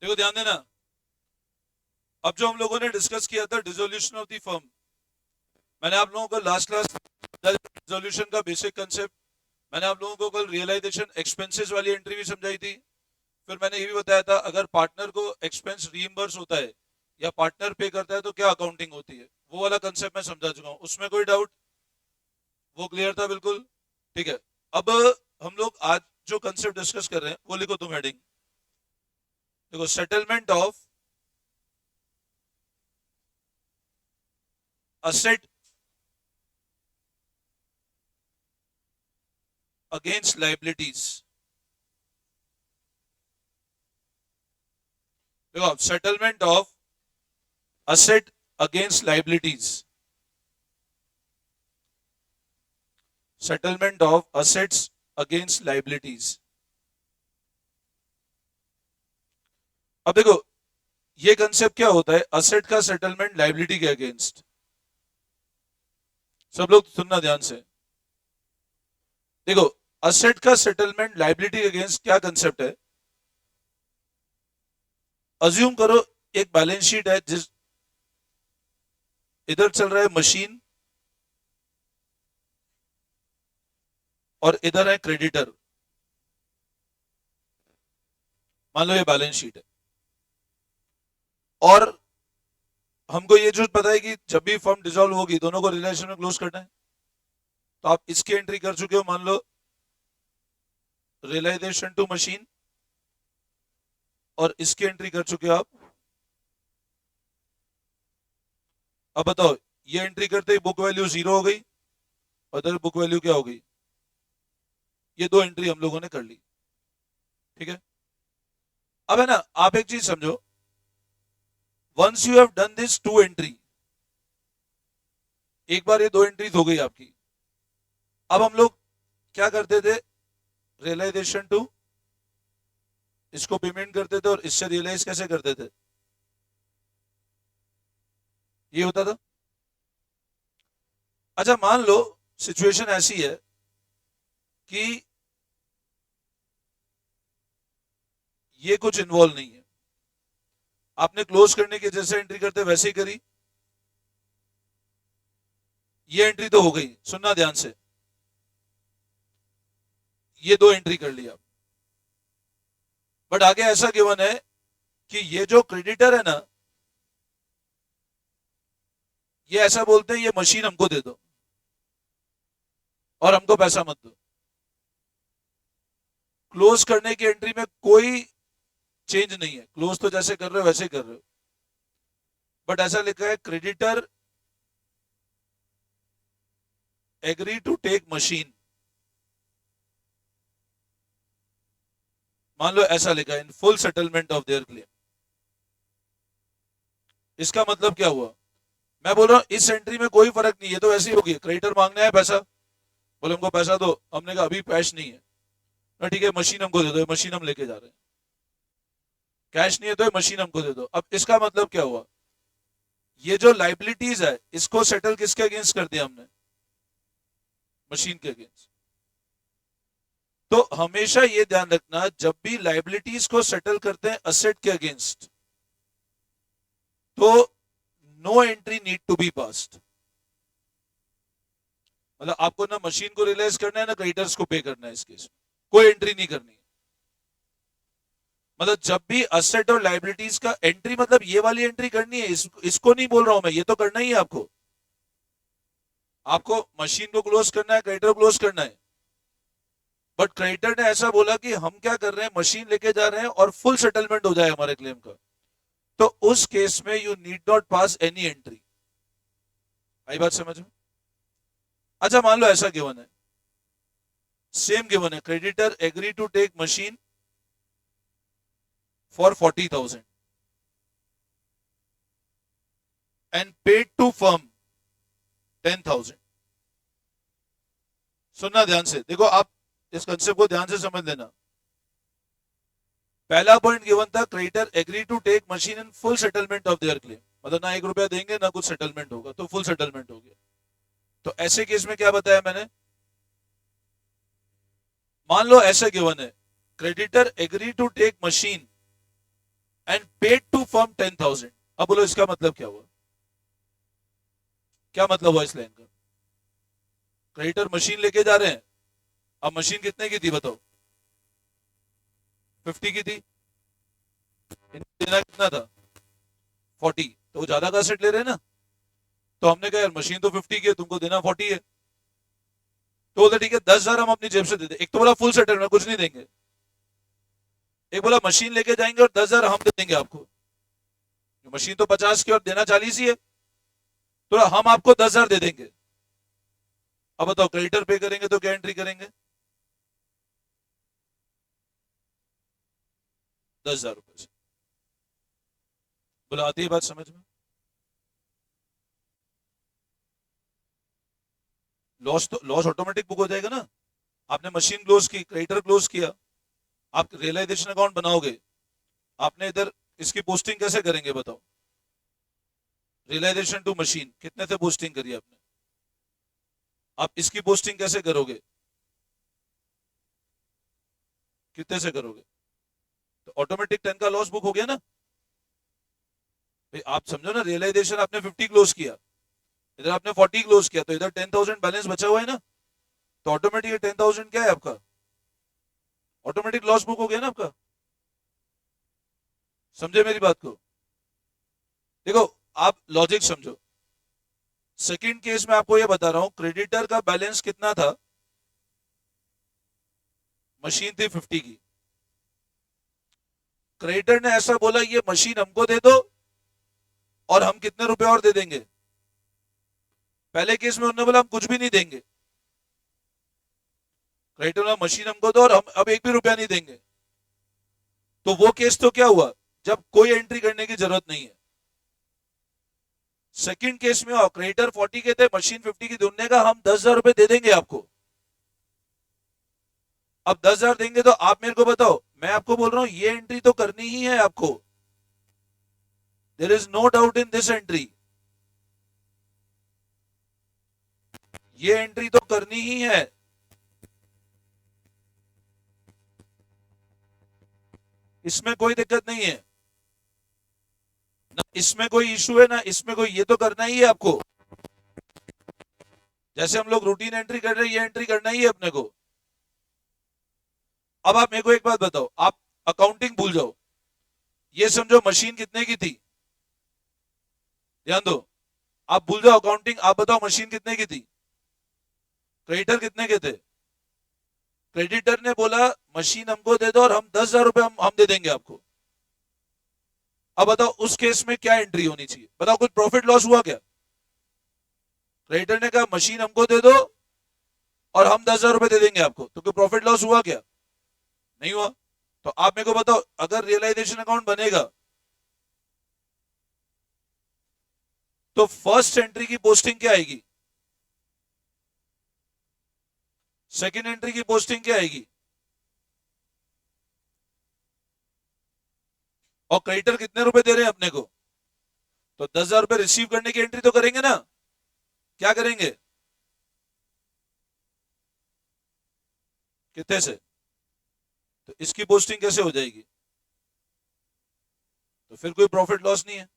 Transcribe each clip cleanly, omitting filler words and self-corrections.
देखो ध्यान देना, अब जो हम लोगों ने डिस्कस किया था डिसोल्यूशन ऑफ द फर्म, मैंने आप लोगों को लास्ट क्लास डिसोल्यूशन का बेसिक कंसेप्ट, मैंने आप लोगों को कल रियलाइजेशन एक्सपेंसेस वाली एंट्री भी समझाई थी। फिर मैंने ये भी बताया था अगर पार्टनर को एक्सपेंस रीइंबर्स होता है या पार्टनर पे करता है तो क्या अकाउंटिंग होती है, वो वाला कंसेप्ट मैं समझा चुका हूं। उसमें कोई डाउट? वो क्लियर था बिल्कुल? ठीक है। अब हम लोग आज जो कंसेप्ट डिस्कस कर रहे हैं वो लिखो तुम हेडिंग। देखो, settlement of asset against liabilities. देखो, settlement of asset against liabilities, settlement of assets against liabilities. अब देखो, ये कंसेप्ट क्या होता है, असेट का सेटलमेंट लाइबिलिटी के अगेंस्ट। सब लोग सुनना ध्यान से। देखो, असेट का सेटलमेंट लाइबिलिटी के अगेंस्ट क्या कंसेप्ट है। अज्यूम करो एक बैलेंस शीट है, जिस इधर चल रहा है मशीन और इधर है क्रेडिटर। मान लो ये बैलेंस शीट है और हमको ये जो पता है कि जब भी फर्म डिसॉल्व होगी दोनों को रिलेशन में क्लोज करना है। तो आप इसकी एंट्री कर चुके हो, मान लो रियलाइजेशन टू मशीन, और इसकी एंट्री कर चुके हो आप। अब बताओ, ये एंट्री करते ही बुक वैल्यू 0 हो गई और इधर बुक वैल्यू क्या हो गई। ये दो एंट्री हम लोगों ने कर ली, ठीक है। अब है ना, आप एक चीज समझो, once you have done this two entry, एक बार ये दो एंट्रीज हो गई आपकी। अब हम लोग क्या करते थे, रियलाइजेशन टू, इसको पेमेंट करते थे और इससे रियलाइज कैसे करते थे, ये होता था। अच्छा, मान लो सिचुएशन ऐसी है कि ये कुछ इन्वॉल्व नहीं है, आपने क्लोज करने की जैसे एंट्री करते वैसे ही करी, ये एंट्री तो हो गई, सुनना ध्यान से, ये दो एंट्री कर ली आप। बट आगे ऐसा गिवन है कि ये जो क्रेडिटर है ना, ये ऐसा बोलते हैं ये मशीन हमको दे दो और हमको पैसा मत दो। क्लोज करने की एंट्री में कोई चेंज नहीं है, क्लोज तो जैसे कर रहे हो वैसे कर रहे हो। बट ऐसा लिखा है creditor agree to take machine, मान लो ऐसा लिखा है in full settlement of their claim. इसका मतलब क्या हुआ, मैं बोल रहा हूं इस एंट्री में कोई फर्क नहीं है, तो ऐसी होगी, क्रेडिटर मांगने है पैसा, बोले हमको पैसा दो, हमने कहा अभी कैश नहीं है ना, ठीक है मशीन हमको दे दो, मशीन हम लेके जा रहे हैं। कैश नहीं है तो मशीन हमको दे दो। अब इसका मतलब क्या हुआ, ये जो लाइबिलिटीज है इसको सेटल किसके अगेंस्ट कर दिया हमने, मशीन के अगेंस्ट। तो हमेशा ये ध्यान रखना, जब भी लाइबिलिटीज को सेटल करते हैं असेट के अगेंस्ट, तो no entry need to be passed. मतलब आपको ना मशीन को रियलाइज करना है ना क्रेडिटर्स को पे करना है, इस केस में कोई एंट्री नहीं करनी। मतलब जब भी असेट और लाइबिलिटीज का एंट्री, मतलब ये वाली एंट्री करनी है, इसको नहीं बोल रहा हूं मैं, ये तो करना ही है आपको। आपको मशीन को क्लोज करना है, क्रेडिटर क्लोज करना है। बट क्रेडिटर ने ऐसा बोला कि हम क्या कर रहे हैं, मशीन लेके जा रहे हैं और फुल सेटलमेंट हो जाए हमारे क्लेम का, तो उस केस में you need not pass any entry. आई बात समझ में? अच्छा, मान लो ऐसा गिवन है, सेम गिवन है, creditor agree to take machine for 40,000 and paid to firm 10,000। सुनना ध्यान से, देखो आप इस कंसेप्ट को ध्यान से समझ लेना। पहला पॉइंट गिवन था creditor agree to take machine in full settlement of their claim, मतलब ना 1 रुपया देंगे ना कुछ सेटलमेंट होगा, तो फुल सेटलमेंट हो गया। तो ऐसे केस में क्या बताया मैंने, मान लो ऐसा गिवन है, creditor agree to take machine and paid to firm 10,000। अब बोलो इसका मतलब क्या हुआ, क्या मतलब हुआ इस लाइन का? क्रेडिटर मशीन लेके जा रहे हैं, अब मशीन कितने की थी बताओ? 50 की थी, इनको देना कितना था? 40। तो वो ज्यादा का सेट ले रहे हैं ना, तो हमने कहा यार मशीन तो 50 की है, तुमको देना 40 है। तो बोलते ठीक है 10,000 हम अपनी जेब से दे दे। एक तो बोला फुल सेटलमेंट कुछ नहीं देंगे, एक बोला मशीन लेके जाएंगे और 10,000 हम दे देंगे आपको। मशीन तो 50 की और देना 40 ही है, तो हम आपको 10,000 दे देंगे। अब बताओ क्रेडिटर पे करेंगे तो क्या एंट्री करेंगे? 10,000 रुपए से। बोला आती है बात समझ में? लॉस तो लॉस ऑटोमेटिक बुक हो जाएगा ना। आपने मशीन क्लोज की, क्रेडिटर क्लोज किया, आप रियलाइजेशन अकाउंट बनाओगे, आपने इधर इसकी पोस्टिंग कैसे करेंगे बताओ? रियलाइजेशन टू मशीन कितने से पोस्टिंग करिए आपने, आप इसकी पोस्टिंग कैसे करोगे? कितने से करोगे? तो ऑटोमेटिक 10 का लॉस बुक हो गया ना भाई। आप समझो ना, रियलाइजेशन आपने 50 क्लोज किया, इधर आपने 40 क्लोज किया, तो इधर 10,000 बैलेंस बचा हुआ है ना, तो ऑटोमेटिक 10,000 क्या है आपका? ऑटोमेटिक लॉस बुक हो गया ना आपका। समझे मेरी बात को? देखो, आप लॉजिक समझो। सेकंड केस में आपको ये बता रहा हूं, क्रेडिटर का बैलेंस कितना था? मशीन थी 50 की, क्रेडिटर ने ऐसा बोला ये मशीन हमको दे दो और हम कितने रुपए और दे देंगे। पहले केस में उन्होंने बोला हम कुछ भी नहीं देंगे, क्रेडिटर ने मशीन हमको दो और हम अब एक भी रुपया नहीं देंगे। तो वो केस तो क्या हुआ, जब कोई एंट्री करने की जरूरत नहीं है। सेकंड केस में क्रेडिटर 40 के थे, मशीन 50 की, उन्होंने कहा हम 10,000 रुपए दे देंगे आपको। अब 10,000 देंगे तो आप मेरे को बताओ, मैं आपको बोल रहा हूं ये एंट्री तो करनी ही है आपको। There is no doubt in this entry, ये एंट्री तो करनी ही है। इसमें कोई दिक्कत नहीं है ना, इसमें कोई इशू है ना, इसमें कोई, ये तो करना ही है आपको। जैसे हम लोग रूटीन एंट्री कर रहे हैं, ये एंट्री करना ही है अपने को। अब आप मेरे को एक बात बताओ, आप अकाउंटिंग भूल जाओ, ये समझो मशीन कितने की थी, ध्यान दो। आप भूल जाओ अकाउंटिंग, आप बताओ मशीन कितने की थी, क्रेडिटर कितने के थे? क्रेडिटर ने बोला मशीन हमको दे दो और हम 10,000 रुपए हम दे देंगे आपको। अब बताओ उस केस में क्या एंट्री होनी चाहिए, बताओ कुछ प्रॉफिट लॉस हुआ क्या? क्रेडिटर ने कहा मशीन हमको दे दो और हम 10,000 रुपए दे देंगे आपको, तो कोई प्रॉफिट लॉस हुआ क्या? नहीं हुआ। तो आप मेरे को बताओ, अगर रियलाइजेशन अकाउंट बनेगा तो फर्स्ट एंट्री की पोस्टिंग क्या आएगी, सेकेंड एंट्री की पोस्टिंग क्या आएगी, और क्रेडिटर कितने रुपए दे रहे हैं अपने को? तो 10,000 रुपए रिसीव करने की एंट्री तो करेंगे ना, क्या करेंगे? कितने से? तो इसकी पोस्टिंग कैसे हो जाएगी? तो फिर कोई प्रॉफिट लॉस नहीं है।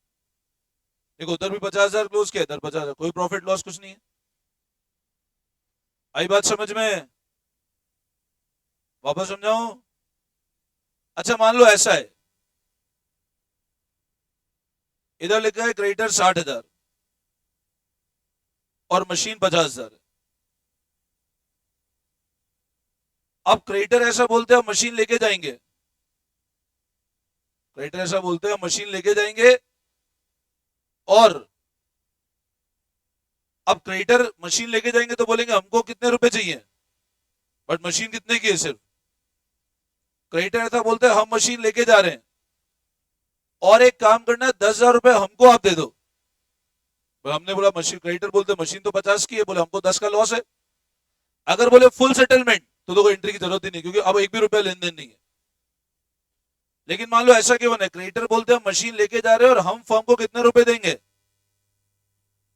देखो उधर भी 50,000 क्लोज किया, इधर 50,000, कोई प्रॉफिट लॉस कुछ नहीं है। आई बात समझ में? वापस समझाऊं? अच्छा मान लो ऐसा है, इधर लिखा है क्रेडिटर 60,000 और मशीन 50,000 है। अब क्रेडिटर ऐसा बोलते हैं मशीन लेके जाएंगे, क्रेडिटर ऐसा बोलते हैं मशीन लेके जाएंगे, और अब क्रेडिटर मशीन लेके जाएंगे तो बोलेंगे हमको कितने रुपए चाहिए, बट मशीन कितने की है सिर्फ। क्रेडिटर ऐसा बोलते हैं हम मशीन लेके जा रहे हैं और एक काम करना है 10,000 रुपए हमको आप दे दो। हमने बोला मशीन, क्रेडिटर बोलते मशीन तो 50 की है, बोले हमको 10 का लॉस है। अगर बोले फुल सेटलमेंट तो कोई एंट्री की जरूरत ही नहीं, क्योंकि अब एक भी रुपया लेन देन नहीं है। लेकिन मान लो ऐसा क्यों बना, क्रेडिटर बोलते हैं मशीन लेके जा रहे हैं और हम फर्म को कितने रुपए देंगे,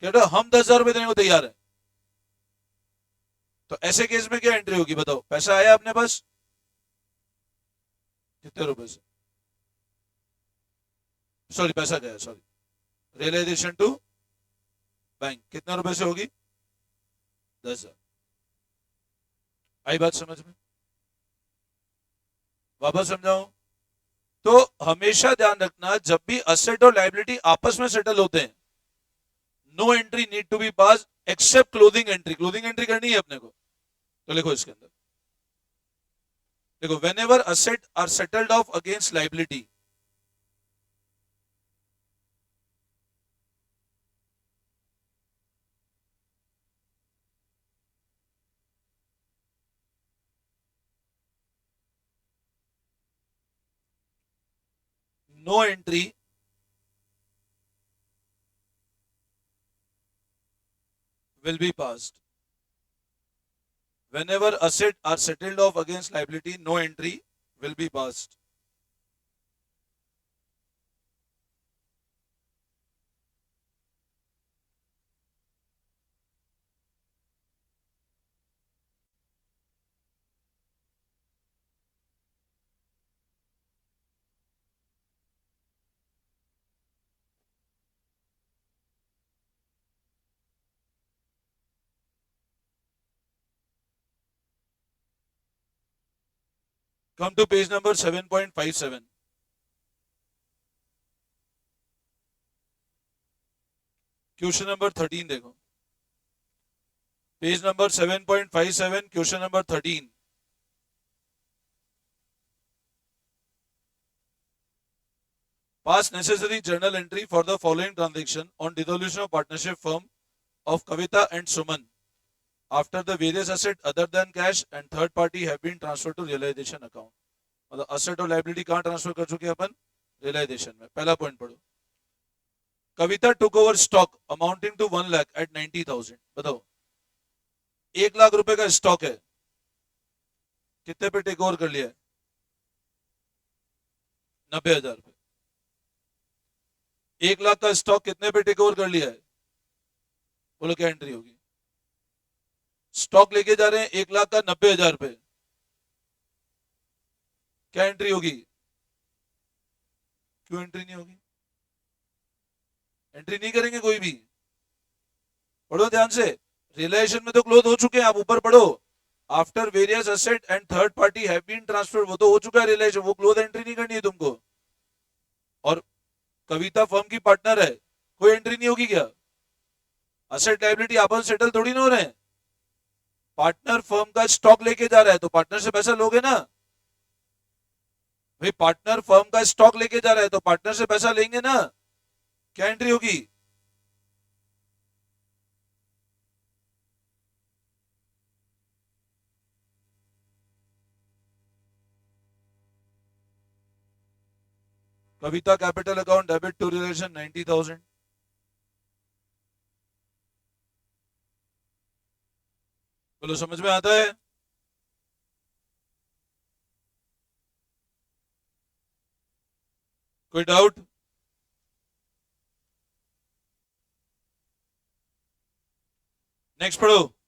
कहते हम 10,000 रुपए देने को तैयार है। तो ऐसे केस में क्या एंट्री होगी बताओ, पैसा आया अपने पास कितने रुपए से? सॉरी पैसा गया, सॉरी, रियलाइजेशन टू बैंक कितने रुपए से होगी? 10,000। आई बात समझ में? वापस समझाऊं? तो हमेशा ध्यान रखना, जब भी असेट और लाइबिलिटी आपस में सेटल होते हैं, no entry need to be pass except closing entry. Closing entry करनी है अपने को, तो लिखो इसके अंदर, देखो, whenever asset are settled off against liability, no entry will be passed. Whenever assets are settled off against liability, no entry will be passed. Come to page number 7.57. Question number 13 देखो, page number 7.57, question number 13। Pass necessary journal entry for the following transaction on dissolution of partnership firm of Kavita and Suman after the various assets other than cash and third party have been transferred to realization account. मतलब asset और liability कहां transfer कर चुके हैं अपन? Realization में। पहला point पढ़ो, Kavita took over stock amounting to 1 lakh at 90,000। बताओ, 1 लाख रुपए का स्टॉक है, कितने पे टेक ओवर कर लिया है? 90,000 रुपए। 1 लाख का स्टॉक कितने पे टेक ओवर कर लिया है? बोलो क्या एंट्री होगी? स्टॉक लेके जा रहे हैं 1 लाख का 90,000 रुपए, क्या एंट्री होगी? क्यों एंट्री नहीं होगी? एंट्री नहीं करेंगे कोई भी। पढ़ो ध्यान से, रियलाइजेशन में तो क्लोज हो चुके हैं, आप ऊपर पढ़ो, after various asset and third party have been transfer, वो तो हो चुका है रियलाइजेशन, वो क्लोज एंट्री नहीं करनी है तुमको। और कविता फर्म की पार्टनर है, कोई एंट्री नहीं होगी क्या? असेट लायबिलिटी आपस सेटल थोड़ी ना हो रहे हैं। पार्टनर फर्म का स्टॉक लेके जा रहा है तो पार्टनर से पैसा लोगे ना भाई, पार्टनर फर्म का स्टॉक लेके जा रहा है तो पार्टनर से पैसा लेंगे ना, क्या एंट्री होगी? Kavita capital account debit to realization 90,000। बोलो समझ में आता है? कोई डाउट? नेक्स्ट पढ़ो।